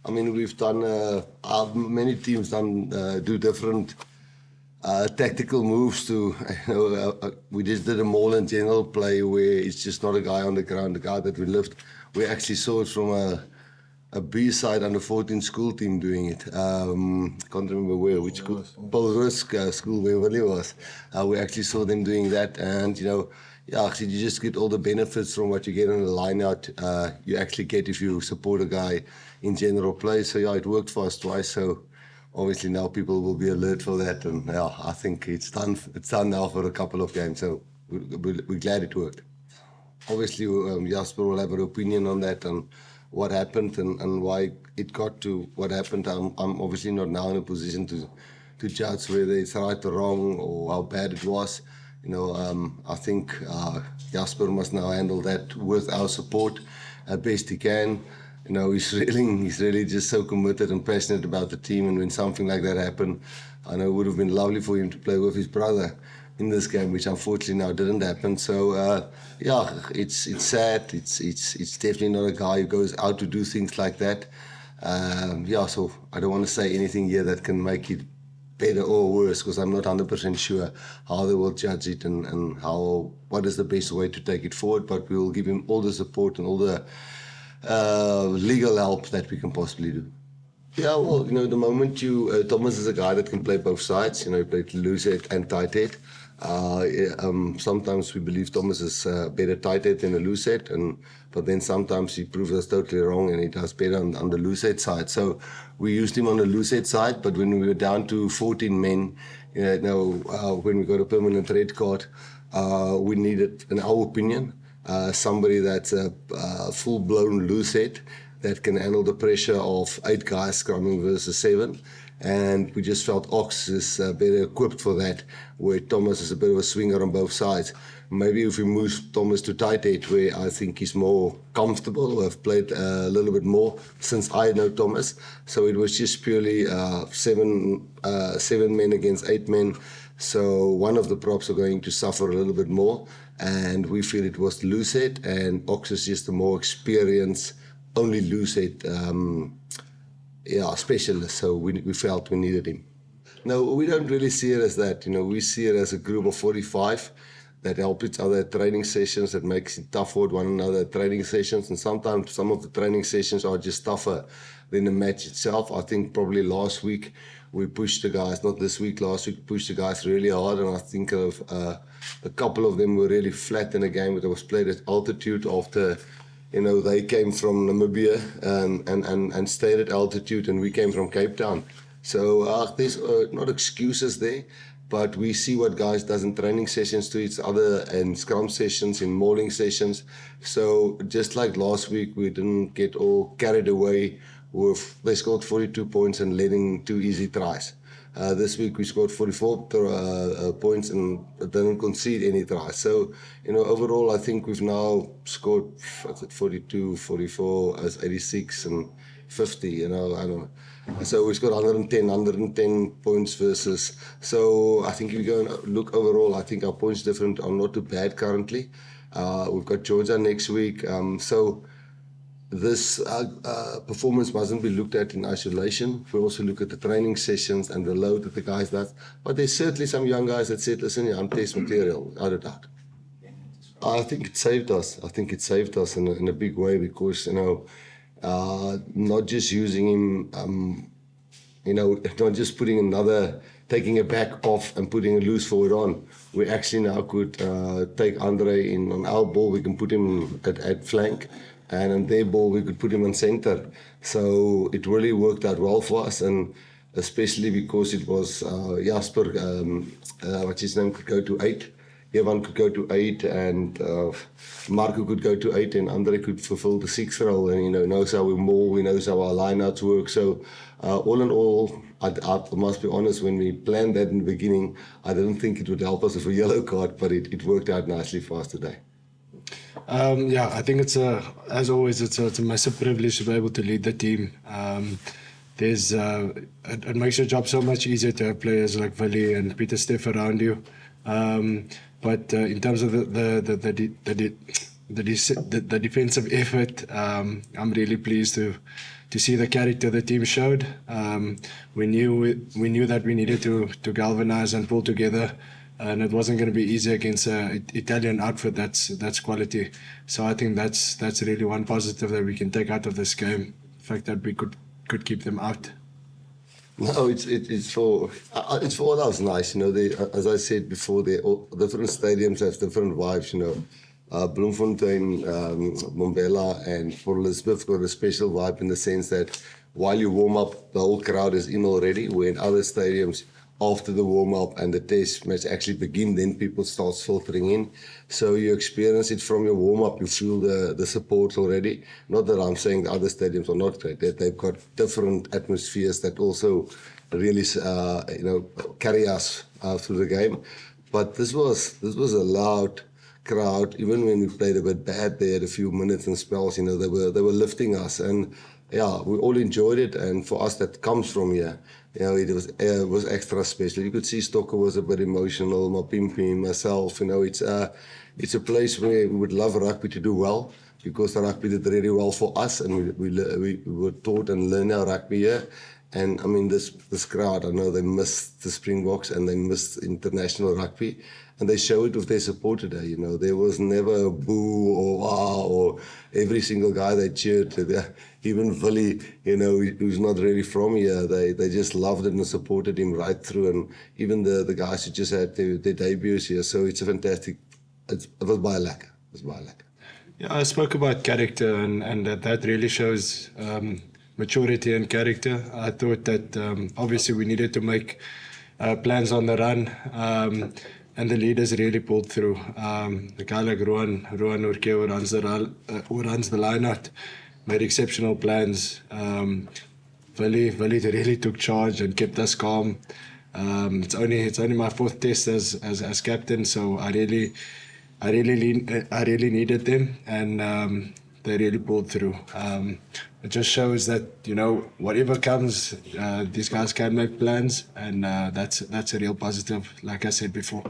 I mean, we've done, many teams do different tactical moves to, we just did a more than general play where it's just not a guy on the ground, the guy that we lift. We actually saw it from a B-side under 14 school team doing it. Can't remember which school. Paul Rusk school, wherever it was. We actually saw them doing that, and actually you just get all the benefits from what you get on the line out. You actually get if you support a guy in general play. So it worked for us twice. So obviously now people will be alert for that, and I think it's done. It's done now for a couple of games. So we're glad it worked. Obviously, Jasper will have an opinion on that and what happened and why it got to what happened. I'm obviously not now in a position to judge whether it's right or wrong or how bad it was. I think Jasper must now handle that with our support as best he can. He's really just so committed and passionate about the team, and when something like that happened, I know it would have been lovely for him to play with his brother in this game, which unfortunately now didn't happen. So it's sad. It's definitely not a guy who goes out to do things like that. So I don't want to say anything here that can make it better or worse, because I'm not 100% sure how they will judge it and what is the best way to take it forward. But we will give him all the support and all the legal help that we can possibly do. Yeah, well, the moment Thomas is a guy that can play both sides. He played loose head and tight head. Sometimes we believe Thomas is better tight head than a loose head, but then sometimes he proves us totally wrong and he does better on the loose head side. So we used him on the loose head side, but when we were down to 14 men, when we got a permanent red card, we needed, in our opinion, somebody that's a full-blown loose head that can handle the pressure of 8 guys scrumming versus 7. And we just felt Ox is better equipped for that, where Thomas is a bit of a swinger on both sides. Maybe if we move Thomas to tight head, where I think he's more comfortable, have played a little bit more since I know Thomas. So it was just purely 7 men against 8 men. So one of the props are going to suffer a little bit more, and we feel it was loose head, and Ox is just a more experienced, only loose head specialist, so we felt we needed him. No, we don't really see it as that. We see it as a group of 45 that help each other at training sessions, that makes it tough for one another at training sessions, and sometimes some of the training sessions are just tougher than the match itself. I think probably last week we pushed the guys, not this week, last week pushed the guys really hard, and I think of a couple of them were really flat in a game that was played at altitude after they came from Namibia and stayed at altitude, and we came from Cape Town. So there's not excuses there, but we see what guys does in training sessions to each other and scrum sessions, in mauling sessions. So just like last week, we didn't get all carried away with they scored 42 points and letting 2 easy tries. This week we scored 44 points and didn't concede any tries. So, overall I think we've now scored 42, 44, 86 and 50, I don't know. So we scored 110 points versus. So I think if you go and look overall, I think our points different are not too bad currently. We've got Georgia next week. So this performance mustn't be looked at in isolation. We also look at the training sessions and the load that the guys does. But there's certainly some young guys that said, listen, I'm test material, without a doubt. I think it saved us. I think it saved us in a big way, because, not just using him, not just taking a back off and putting a loose forward on. We actually now could take Andre in on our ball. We can put him at flank, and on their ball we could put him on center. So it really worked out well for us, and especially because it was Jasper, what's his name, could go to 8. Evan could go to 8, and Marco could go to 8, and Andre could fulfill the 6th role, and knows how we maul, we knows how our lineouts work. So all in all, I must be honest, when we planned that in the beginning, I didn't think it would help us with a yellow card, but it worked out nicely for us today. I think as always, it's a massive privilege to be able to lead the team. It makes your job so much easier to have players like Vili and Peter Steff around you. But in terms of the defensive effort, I'm really pleased to to see the character the team showed. We knew that we needed to galvanize and pull together, and it wasn't going to be easy against an Italian outfit that's quality. So I think that's really one positive that we can take out of this game, the fact that we could keep them out. No, it's for all us nice. You know, as I said before, different stadiums have different vibes. You know, Bloemfontein, Mbombela, and Port Elizabeth got a special vibe in the sense that while you warm up, the whole crowd is in already. Where in other stadiums, after the warm up and the test match actually begin, then people start filtering in. So you experience it from your warm up. You feel the support already. Not that I'm saying the other stadiums are not great. They've got different atmospheres that also really carry us through the game. But this was a loud crowd. Even when we played a bit bad there, a few minutes and spells, you know, they were lifting us, and yeah, we all enjoyed it. And for us, that comes from here. You know, it was extra special. You could see Stocker was a bit emotional, Mapimpi, myself. You know, it's a place where we would love rugby to do well, because the rugby did really well for us, and we were taught and learned our rugby here. And I mean, this crowd, I know they missed the Springboks and they missed international rugby, and they show it with their support today. You know, there was never a boo or wow, or every single guy they cheered. Even Willie, you know, who's not really from here, they just loved it and supported him right through. And even the guys who just had their debuts here. So it's a fantastic. It was baie lekker. It was baie lekker. Yeah, I spoke about character, and that really shows maturity and character. I thought that obviously we needed to make plans on the run, and the leaders really pulled through. The guy like Roan Urke, who runs the line out, made exceptional plans. Willie really took charge and kept us calm. It's only my fourth test as captain, so I really needed them, and they really pulled through. It just shows that, you know, whatever comes, these guys can make plans, and that's a real positive, like I said before.